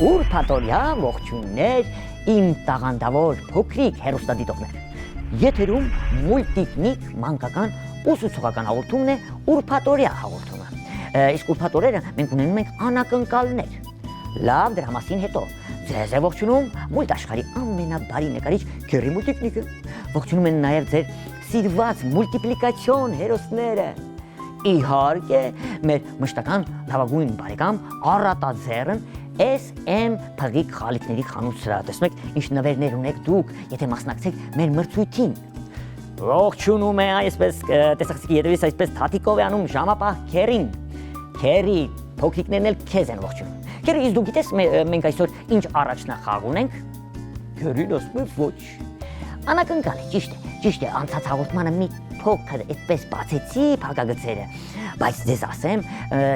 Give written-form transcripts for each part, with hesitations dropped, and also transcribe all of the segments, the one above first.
Ուրբաթօրյա ողջույններ իմ տաղանդավոր փոքրիկ հեռուստադիտողներ։ Եթերում մուլտիկնիկ մանկական ուսուցողական հաղորդումն է ուրբաթօրյա հաղորդումը։ Իսկ ուրբաթօրերը մենք ունենում ենք անակնկալներ։ Լավ, դրա մասին հետո ձեզ է ողջունում մուլտաշխարհի ամենաբարի նկարիչ Քերի Մուլտիկնիկը։ Ողջունում են նաև ձեր սիրված մուլտիպլիկացիոն հերոսները։ Իհարկե, մեր մշտական լավագույն բարեկամ Առատաձեռն SM փղիկ խալիքների խանութ սրա, տեսնում եք ինչ նվերներ ունեք դուք, եթե մասնակցեք մեր մրցույթին։ Ողջունում է այսպես տեսախցիկի ետևից այսպես թաթիկով է անում ժամապահ Քերին։ Քերի, փոքրիկներն էլ քեզ են ողջունում։ Քերի, իսկ դու գիտես մենք այսօր ինչ առաջնախաղ ունենք։ Քերին ասում է ոչ։ Անակնկալ է, ճիշտ է, անցած հաղորդմանը մի փոքր այդպես բացեցի փակագծերը, բայց ձեզ ասեմ,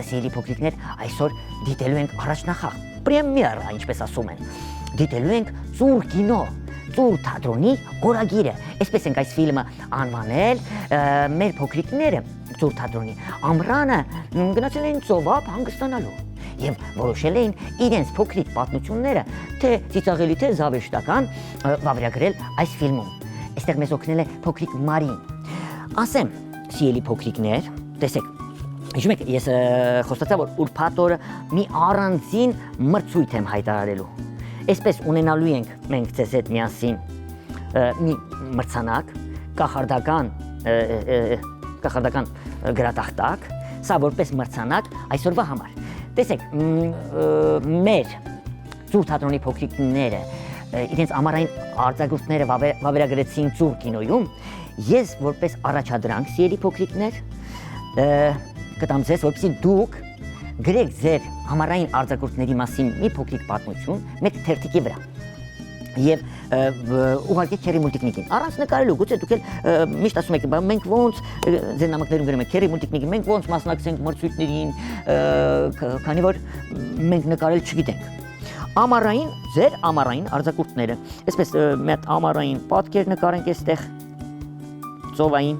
սիրելի փոքրիկներ, այսօր դիտելու ենք առաջնախաղ, պրեմիերա, ինչպես ասում են։ Դիտելու ենք ծուր կինո, ծուր թատրոնի օրագիրը։ Այսպես ենք այս ֆիլմը անվանել, մեր փոքրիկները ծուր թատրոնի ամռանը գնացել էին ծովափ հանգստանալու եւ որոշել էին իրենց փոքրիկ պատմությունները, թե ծիծաղելի, թե զավեշտական վավերագրել այս ֆիլմում։ Այստեղ մեզ օգնել է փոքրիկ Մարին։ Ասեմ, սիրելի փոքրիկներ, տեսեք, հիշում եք, ես խոստացա, որ ուրբաթ օրը մի առանձին մրցույթ եմ հայտարարելու։ Այսպես ունենալու ենք մենք ձեզ հետ միասին մի մրցանակ, կախարդական գրատախտակ, սա որպես մրցանակ այսօրվա համար։ Տեսեք, մեր ծուր թատրոնի փոքրիկները իրենց ամառային արձակուրդները վավերագրեցին ծուր կինոյում, ես որպես առաջադրանք, սիրելի փոքրիկներ, կտամ ձեզ, որպեսզի դուք գրեք ձեր ամառային արձակուրդների մասին մի փոքրիկ պատմություն մեկ թերթիկի վրա եւ ուղարկեք Քերի Մուլտիկնիկին։ Առանց նկարելու, գուցե դուք էլ միշտ ասում եք, մենք ոնց ձեր նամակներում գրում եք Քերի Մուլտիկնիկին, մենք ոնց մասնակցենք մրցույթներին, քանի որ մենք նկարել չգիտենք։ Ամառային, ձեր ամառային արձակուրդները։ Այսպես մի հատ ամառային պատկեր նկարենք այստեղ ծովային։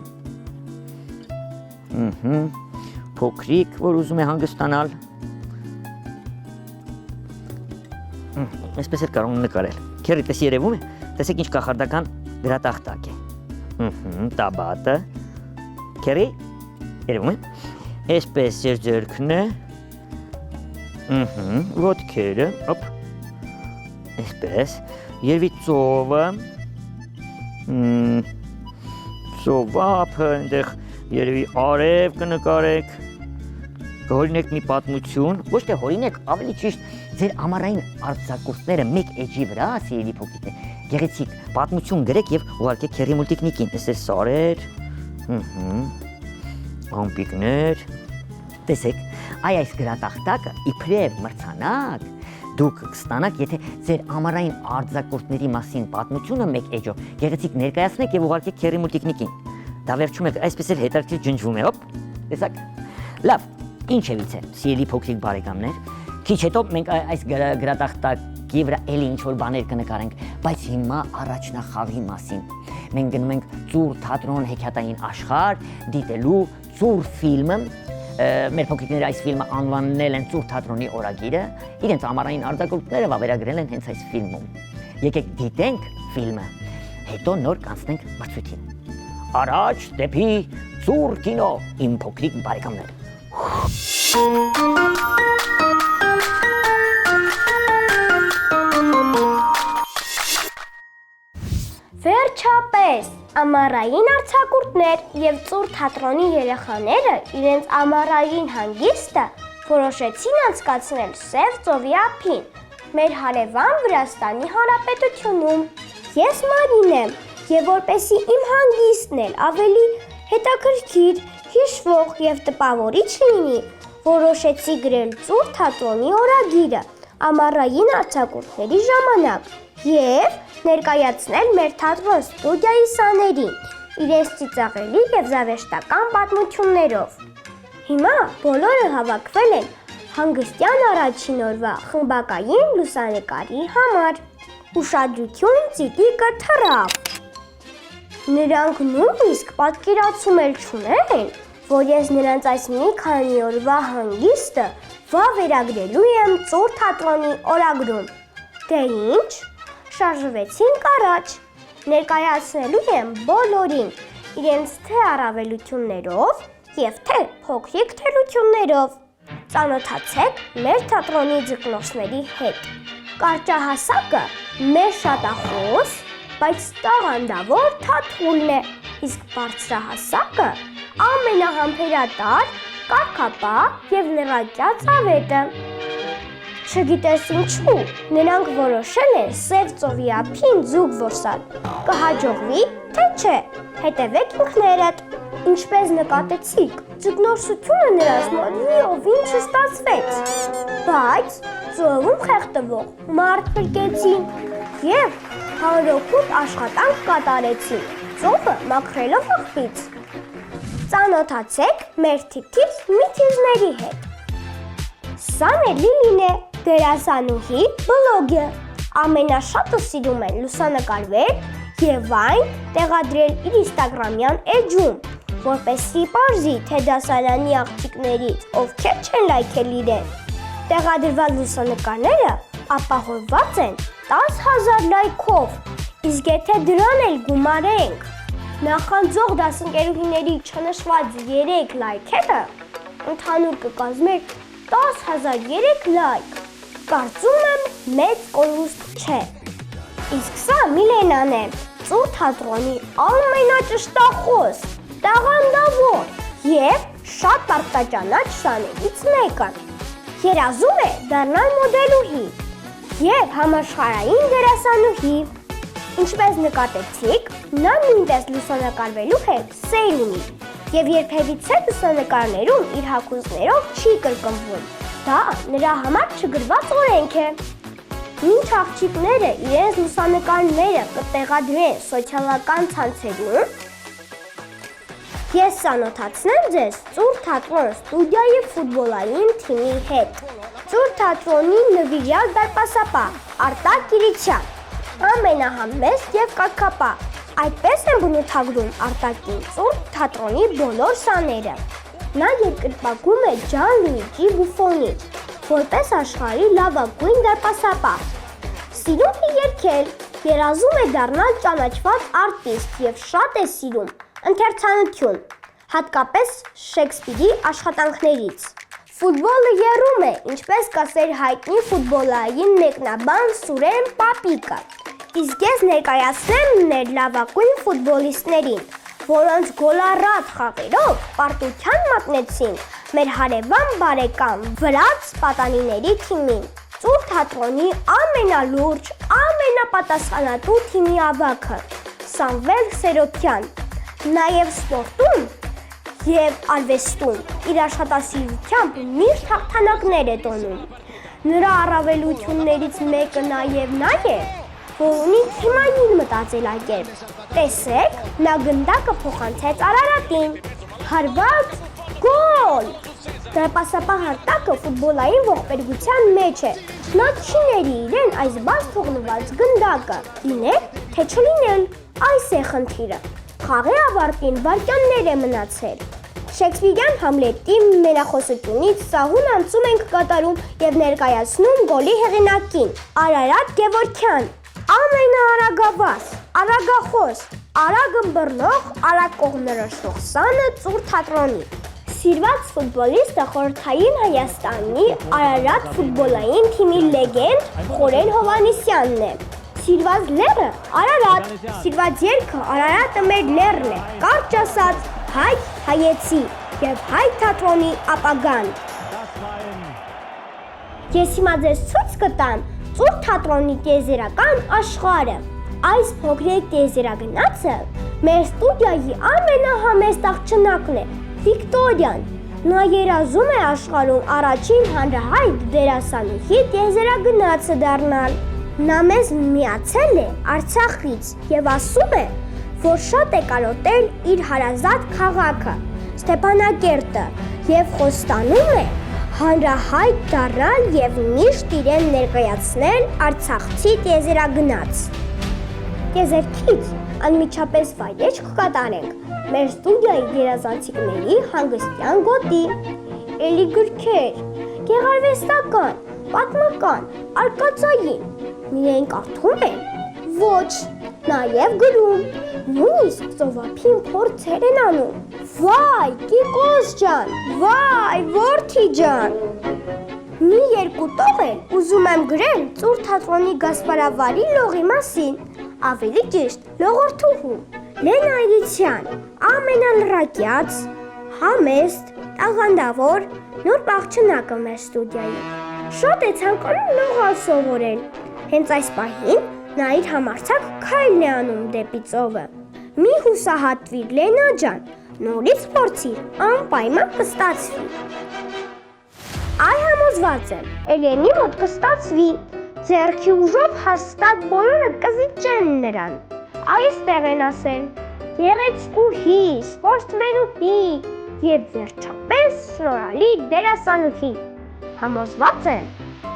Փոքրիկ, որ ուզում է հանգստանալ։ Այսպես էլ կարող եմ նկարել։ Քերի, տես երևում է, տեսեք ինչ կախարդական գրատախտակ է։ Տաբատը։ Քերի, երևում է։ Այսպես էր ձեռքն է։ Ոտքերը, օպ։ Այսպես, երևի ծովը։ Ծովափը, այնտեղ երևի արև կնկարեք, կհորինեք մի պատմություն, ոչ թե հորինեք, ավելի ճիշտ ձեր ամառային արձակուրդները մեկ էջի վրա, սիրելի փոքրիկներ, գեղեցիկ պատմություն գրեք եւ ուղարկեք Քերի Մուլտիկնիկին, տեսեք սարեր, ամպիկներ, տեսեք, այս գրատախտակը իբրև մրցանակ դուք կստանաք, եթե ձեր ամառային արձակուրդների մասին պատմությունը մեկ էջով գեղեցիկ ներկայացնեք եւ ուղարկեք Քերի Մուլտիկնիկին։ Դա վերջում է այսպես էլ հետաքրքիր ջնջվում է, օպ, տեսակ։ Լավ, ինչևիցե, սիրելի փոքրիկ բարեկամներ, քիչ հետո մենք այս գրատախտակի վրա էլի ինչ-որ բաներ կնկարենք, բայց հիմա առաջնախաղի մասին։ Մենք գնում ենք ծուր թատրոն հեքիաթային աշխարհ դիտելու ծուր ֆիլմը։ Մեր փոքրիկները այս ֆիլմը անվանել են ծուր թատրոնի օրագիրը, իրենց ամառային արձակուրդները վավերագրել են հենց այս ֆիլմում։ Եկեք դիտենք ֆիլմը, հետո նոր կանցնենք մրցույթին։ Առաջ դեպի ծուր կինո, իմ փոքրիկ բարեկամներ։ Վերջապես, ամառային արձակուրդներ եւ ծուր թատրոնի երեխաները իրենց ամառային հանգիստը որոշեցին անցկացնել Սև ծովի ափին, մեր հարևան Վրաստանի Հանրապետությունում։ Ես Մարին եմ, եւ որպեսզի իմ հանգիստն էլ ավելի հետաքրքիր, հիշվող եւ տպավորիչ լինի, որոշեցի գրել ծուր թատրոնի օրագիրը, ամառային արձակուրդների ժամանակ եւ ներկայացնել մեր թատրոն ստուդիայի սաներին իրենց ծիծաղելի եւ զավեշտական պատմություններով։ Հիմա բոլորը հավաքվել են հանգստյան առաջին օրվա խմբակային լուսանկարի համար։ Ուշադրություն ծիտիկը թռավ։ Նրանք նույնիսկ պատկերացում էլ չունեն, որ ես նրանց այս մի քանի օրվա հանգիստը վավերագրելու եմ Ծուռ թատրոնի օրագրում։ Դե ինչ, շարժվեցինք առաջ, ներկայացնելու եմ բոլորին իրենց թե առավելություններով և թե փոքրիկ թերություններով։ Ծանոթացեք մեր թատրոնի ձկնորսների հետ։ Կարճահասակը մեր շատախոս, բայց տաղանդավոր Թաթուլն է, իսկ բարձրահասակը ամենահամբերատար, կարգապահ և լրակյաց Ավետը։ Չգիտես ինչու, նրանք որոշել են Սև ծովի ափին ձուկ որսալ։ Կհաջողվի, թե չէ, հետևեք ինքներդ։ Ինչպես նկատեցիք, ձկնորսությունը նրանց մոտ լիովին չստացվեց, բայց ծովում խեղդվող մարդ փրկեցին և հանրօգուտ աշխատանք կատարեցին, ծովը մաքրելով աղբից։ Ծանոթացեք մեր թիթիզ միթիզների հետ։ Սան է Լիլին է, դերասանուհի, բլոգեր։ Ամենաշատը սիրում են լուսանկարվել և այն տեղադրել իր ինստագրամյան էջում, որպեսզի պարզի, թե դասարանի աղջիկներից ովքեր չեն լայքել իրեն։ Տեղադրված լուսանկարները ապահովված են 10,000 լայքով, իսկ եթե դրան էլ գումարենք նախանձող դասընկերուհիների չնշված 3 լայքերը, ընդհանուր կկազմեր 10,003 լայք։ Կարծում եմ մեծ կորուստ չէ։ Իսկ սա Միլենան է, Ծուռ թատրոնի ամենաճշտախոս, տաղանդավոր և շատ արտաճանաչ սաներից մեկը։ Երազում է դառնալ մոդելուհի և համաշխարհային դերասանուհի։ Ինչպես նկատեցիք, նա նույնպես լուսանկարվելու հետ սեր ունի և երբևիցե լուսանկարներում իր հագուստներով չի կրկնվում։ Դա նրա համար չգրված օրենք է։ Մինչ աղջիկները իրենց լուսանկարները կտեղադրեն սոցիալական ցանցերում, ես ծանոթացնեմ ձեզ Ծուռ թատրոն ստուդիայի ֆուտբոլային թիմի հետ։ Ծուռ թատրոնի նվիրյալ դարպասապահ Արտակ Կիրիչյան, ամենահամեստ և կարգապահ։ Այդպես են բնութագրում Արտակին Ծուռ թատրոնի բոլոր սաները։ Նա երկրպագում է Ջան Լուիջի Բուֆոնին, որպես աշխարհի լավագույն դարպասապահ։ Սիրում է երգել, երազում է դառնալ ճանաչված արտիստ և շատ է սիրում ընթերցանություն, հատկապես Շեքսպիրի աշխատանքներից։ Ֆուտբոլը եռում է, ինչպես կասեր հայտնի ֆուտբոլային մեկնաբան Սուրեն Պապիկը։ Իսկ ես ներկայացնեմ մեր լավագույն ֆուտբոլիստներին, որոնց գոլառատ խաղերով պարտության մատնեցին մեր հարևան բարեկամ վրաց պատանիների թիմին։ Ծուռ թատրոնի ամենալուրջ, ամենապատասխանատու թիմի ավագը Սամվել Սերոբյան, նաև սպորտում և արվեստում իր աշխատասիրությամբ միշտ հաղթանակներ է տոնում։ Նրա առավելություններից մեկը նաև որ ունի թիմային մտածելակերպ։ Տեսեք, նա գնդակը փոխանցեց Արարատին։ Հարված գոլ։ Դարպասապահ Արտակը ֆուտբոլային ողբերգության մեջ է։ Նա չի ների իրեն այս բաց թողնված գնդակը։ Լինել, թե չլինել, այս է խնդիրը։ Խաղի ավարտին վայրկյաններ է մնացել։ Շեքսպիրյան Համլետի մենախոսությունից սահուն անցում ենք կատարում և ներկայացնում գոլի հեղինակին Արարատ Գևորգյան, ամենաարագավազ, արագախոս, արագ ըմբռնող, արագ կողմնորոշվող սանը Ծուռ թատրոնի։ Սիրված ֆուտբոլիստը խորհրդային Հայաստանի Արարատ ֆուտբոլային թիմի լեգենդ Խորեն Հովհաննիսյանն է։ Սիրված լեռը Արարատ, սիրված երգը Արարատը մեր լեռն է, կարճ ասած հայ հայեցի և հայ թատրոնի ապագան։ Ես հիմա ձեզ ցույց կտամ Ծուռ թատրոնի տիեզերական աշխարհը։ Այս փոքրիկ տիեզերագնացը մեր ստուդիայի ամենահամեստ աղջնակն է, Վիկտորիան։ Նա երազում է աշխարհում առաջին հանրահայտ դերասանուհի տիեզերագնացը դառնալ։ Նա մեզ միացել է Արցախից եւ ասում է, որ շատ է կարոտել իր հարազատ քաղաքը Ստեփանակերտը եւ խոստանում է հանրահայտ դառնալ եւ միշտ իրեն ներկայացնել Արցախցի տիեզերագնաց։ Տիեզերքից անմիջապես վայրեջք կկատարենք մեր ստուդիայի երազանցիկների հանգստյան գոտի, էլի գրքեր, գեղարվեստական, պատմական, արկածային, միայն կարդում են, ոչ, նաև գրում, նույնիսկ ծովափին փորձեր են անում։ Վայ, Կիկոս ջան, վայ, որդի ջան։ Մի երկու տող էլ ուզում եմ գրել Ծուռ թատրոնի գասպարավարի լողի մասին, ավելի ճիշտ լողորդուհու Լենա Այրիցյան, ամենալրակյաց, համեստ, տաղանդավոր, նոր աղջնակը մեր ստուդիայում։ Շատ է ցանկանում լողալ սովորել։ Հենց այս պահին նա իր համարձակ քայլն է անում դեպի ծովը։ Մի հուսահատվիր, Լենա ջան, նորից փորձիր, անպայման կստացվի։ Այ համոզված եմ, Էլենի մոտ կստացվի, ձեռքի ուժով հաստատ բոլորը կզիջեն նրան։ Այստեղ են ասել, գեղեցկուհի, սպորտմենուհի եւ վերջապես շնորհալի դերասանուհի։ Համոզված եմ,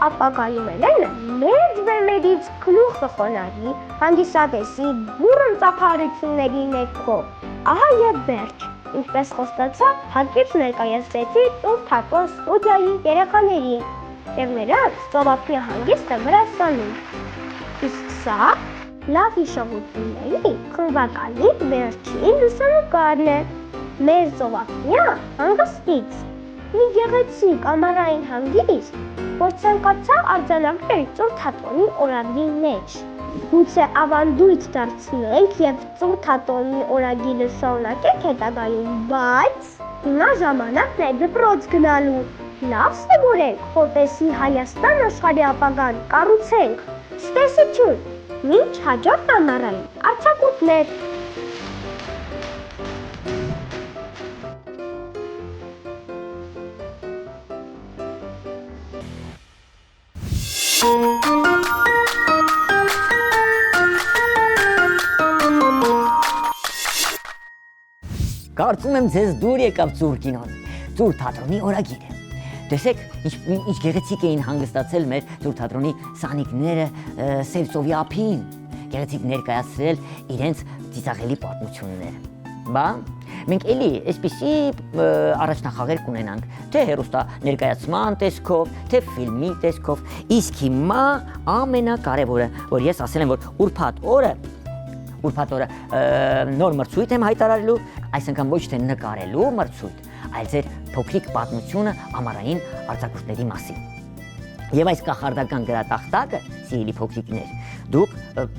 ապագայում Էլենը մեծ բեմերից գլուխ կխոնարհի հանդիսատեսի բուռն ծափարությունների ներքո։ Ահա եւ վերջ, ինչպես խոստացա, հատկից ներկայացրեցի Ծուռ թատրոն ստուդիայի երեխաներին եւ նրանց ծովափի հանգիստը վրաստանում։ Իսկ սա լավ հիշողությունների խմբականի վերջին լուսանկարն է մեր ծովափնյա հանգստից։ Մի գեղեցիկ ամառային հանգիստ, որ ցանկացա արձանագրել Ծուռ թատրոնի օրագրի մեջ։ Գուցե ավանդույթ դարձնենք եւ Ծուռ թատրոնի օրագիրը շարունակենք հետագայում, բայց հիմա ժամանակն է դպրոց գնալու։ Լավ սովորենք, որպեսզի Հայաստան աշխարհի ապագան կառուցենք։ Ցտեսություն, մինչ հաջորդ ամառային արձակուրդներ։ Կարծում եմ ձեզ դուր եկավ Ծուռ կինոն, Ծուռ թատրոնի օրագիրը։ Տեսեք, ինչ գեղեցիկ էին հանգստացել մեր Ծուռ թատրոնի սանիկները Սև ծովի ափին, գեղեցիկ ներկայացրել իրենց ծիծաղելի պատմությունները։ Բա, մենք էլի այսպիսի առաջնախաղեր կունենանք, թե հեռուստա ներկայացման տեսքով, թե ֆիլմի տեսքով, իսկ հիմա ամենակարևորը, որ ես ասել եմ, որ ուրբաթ օրը նոր մրցույթ եմ հայտարարելու, այս անգամ ոչ թե նկարելու մրցույթ, այլ ձեր փոքրիկ պատմությունը ամառային արձակուրդների մասին։ Եվ այս կախարդական գրատախտակը, սիրելի փոքրիկներ, դուք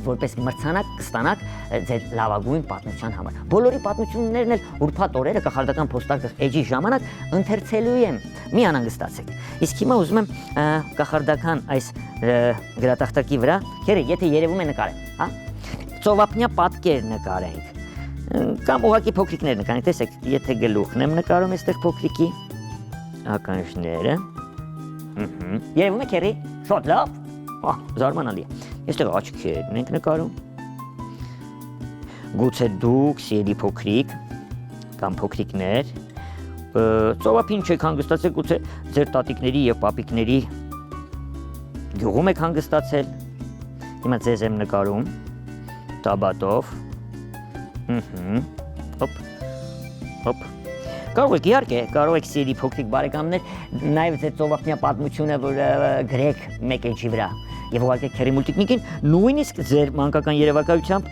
որպես մրցանակ կստանաք ձեր լավագույն պատմության համար։ Բոլորի պատմություններն էլ ուրբաթ օրերը կախարդական փոստարկղ էջի ժամանակ ընթերցելու եմ։ Մի անհանգստացեք։ Իսկ հիմա ուզում եմ կախարդական այս գրատախտակի վրա, եթե երևում է նկարել, հա? Ծովափնյա պատկեր նկարենք, կամ ուղղակի փոքրիկներ նկարենք, տեսեք, եթե գլուխն եմ նկարում այստեղ փոքրիկի, ականջները, երևում է քերի, շատ լավ, զարմանալի է, այստեղ աչքերն ենք նկարում, գուցե դուք սիրելի փոքրիկ կամ փոքրիկներ, ծովափին չեք հանգստացել, գուցե ձեր տատիկների եւ պապիկների գյուղում եք հանգստացել, հիմա ձեզ եմ նկարում, տաբատով, հոպ, կարող եք իհարկե, կարող եք սիրելի փոքրիկ բարեկամներ, նաև ձեր ծովափնյա պատմությունը, որ գրեք մեկ էջի վրա եւ ուղարկեք քերի մուլտիկնիկին, նույնիսկ ձեր մանկական երևակայությամբ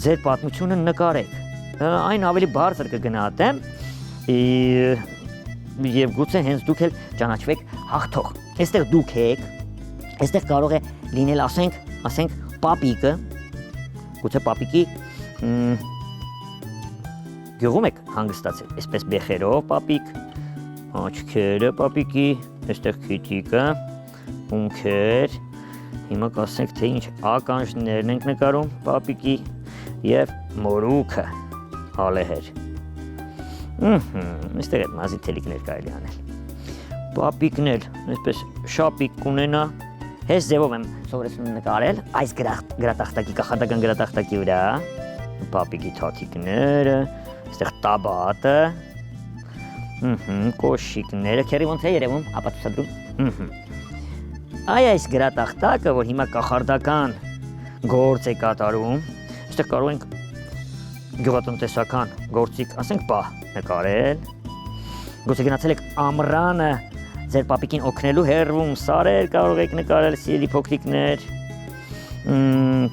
ձեր պատմությունը նկարեք, այն ավելի բարձր կգնահատեմ եւ գուցե հենց դուք էլ ճանաչվեք հաղթող, այստեղ դուք եք, այստեղ կարող է լինել, ասենք պապիկը, գուցե պապիկի գյուղում եք հանգստացել, այսպես բեխերով պապիկ, աչքերը պապիկի, այստեղ քիթիկը, ունքեր, հիմա կասենք թե ինչ ականջներն ենք նկարում պապիկի եւ մորուքը, հալեհեր։ Այստեղ այդ մազի թելիկներ կարելի անել։ Պապիկներ, այսպես շապիկ կունենա։ Հես ձևով եմ սովորեցնում նկարել այս գրատախտակի, կախարդական գրատախտակի վրա։ Պապիկի թաթիկները, այստեղ տաբատը, կոշիկները, քերի ոնց է երևում, ապա ցուցադրում։ Այս գրատախտակը, որ հիմա կախարդական գործ է կատարում, այստեղ կարող ենք գյուղատնտեսական գործիք, ասենք պահ նկարել։ Գուցե գնացել եք ամռանը ձեր պապիկին օգնելու հեռվում սարեր կարող եք նկարել, սիրելի փոքրիկներ,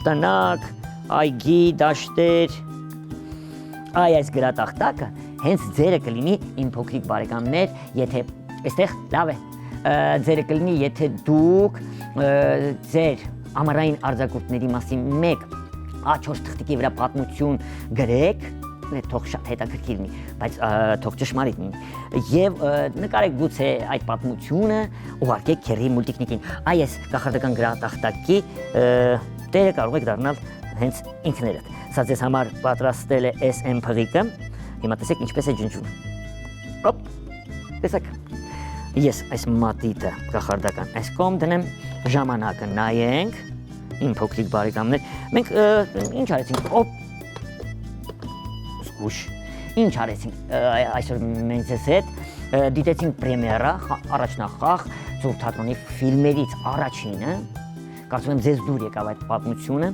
տնակ, այգի, դաշտեր։ Այս գրատախտակը հենց ձերը կլինի իմ փոքրիկ բարեկամներ, եթե այստեղ լավ է, ձերը կլինի, եթե դուք ձեր ամառային արձակուրդների մասին մեկ A4 թղթիկի վրա պատմություն գրեք, թող շատ հետաքրքիր լինի, բայց թող ճշմարիտ լինի, եւ նկարեք գուցե այդ պատմությունը, ուղարկեք քերի մուլտիկնիկին։ Այս կախարդական գրատախտակի տերը կարող եք դառնալ հենց ինքներդ։ Սա ձեզ համար պատրաստել է SM փղիկը։ Հիմա տեսեք ինչպես է ջնջում։ Հոպ, տեսեք։ Ես այս մատիտը կախարդական այս կողմ դնեմ, ժամանակը նայենք, իմ փոքրիկ բարեկամներ։ Մենք ինչ արեցինք։ Հոպ։ Զգուշ։ Ինչ արեցինք այսօր մենք ձեզ հետ դիտեցինք պրեմիերա, առաջնախաղ Ծուր թատրոնի ֆիլմերից առաջինը, կարծում եմ ձեզ դուր եկավ այդ պատմությունը,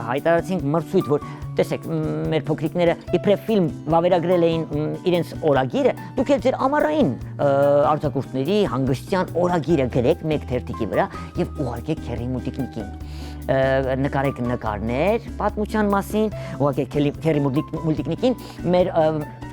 հայտարարեցինք մրցույթ, որ տեսեք, մեր փոքրիկները իբրև ֆիլմ վավերագրել էին իրենց օրագիրը, դուք էլ ձեր ամառային արձակուրդների հանգստյան օրագիրը գրեք մեկ թերթիկի վրա եւ ուղարկեք քերի մուլտիկնիկին։ Նկարեք նկարներ պատմության մասին, ուղարկեք քերի մուլտիկնիկին մեր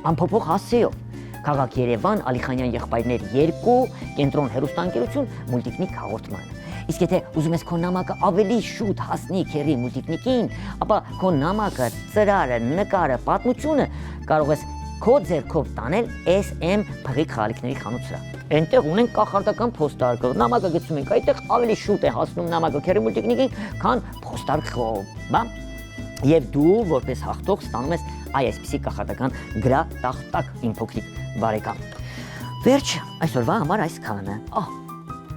ամփոփող հասցեով։ Քաղաք Երևան, Ալիխանյան եղբայրներ 2, կենտրոն հեռուստաընկերություն, մուլտիկնիկ հաղորդմանը։ Իսկ եթե ուզում ես քո նամակը ավելի շուտ հասնի քերի մուլտիկնիկին, ապա քո նամակը, ծրարը, նկարը, պատմությունը կարող ես քո ձեռքով տանել SM փղիկ խաղալիքների խանութ սրա։ Այնտեղ ունենք կախարդական փոստարկղ, նամակը գցում ենք, այդտեղ ավելի շուտ է հասնում նամակը քերի մուլտիկնիկին, քան փոստարկղով, բա։ Եվ դու որպես հաղթող ստանում ես այսպիսի կախարդական գրատախտակ, իմ փոքրիկ բարեկամ։ Վերջ, այսօրվա համար այսքանը։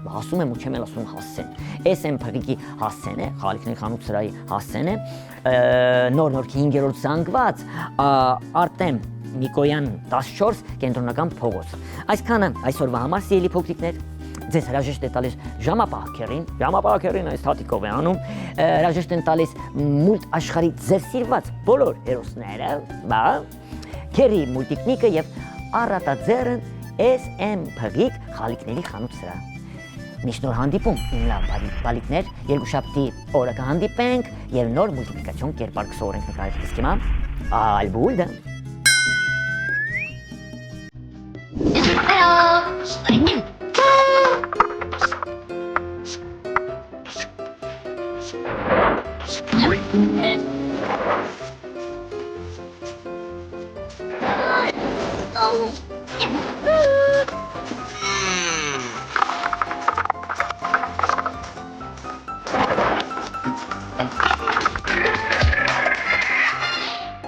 Ասում եմ ու չեմ էլ ասում հասցեն։ SM փղիկի հասցեն է, խաղալիքների խանութ սրահի հասցեն է, նոր-նորքի 5-րդ զանգված, Արտեմ Նիկոյան 14 կենտրոնական փողոց։ Այսքանը այսօրվա համար, սիրելի փոքրիկներ, ձեզ հրաժեշտ է տալիս ժամապահքերին այս թաթիկով է անում, հրաժեշտ են տալիս մուլտ աշխարհի ձեր սիրված բոլոր հերոսները, բա, քերի մուլտիկնիկը եւ առատաձեռն SM փղիկ խաղալիքների խանութ սրահ։ Միշտ նոր հանդիպում, իմ լավ բալիկներ, երկուշաբթի օրը կհանդիպենք եւ նոր մուլտիպլիկացիոն կերպար կսովորենք նկարել։ Իսկ հիմա ալբուլդը։ Oh.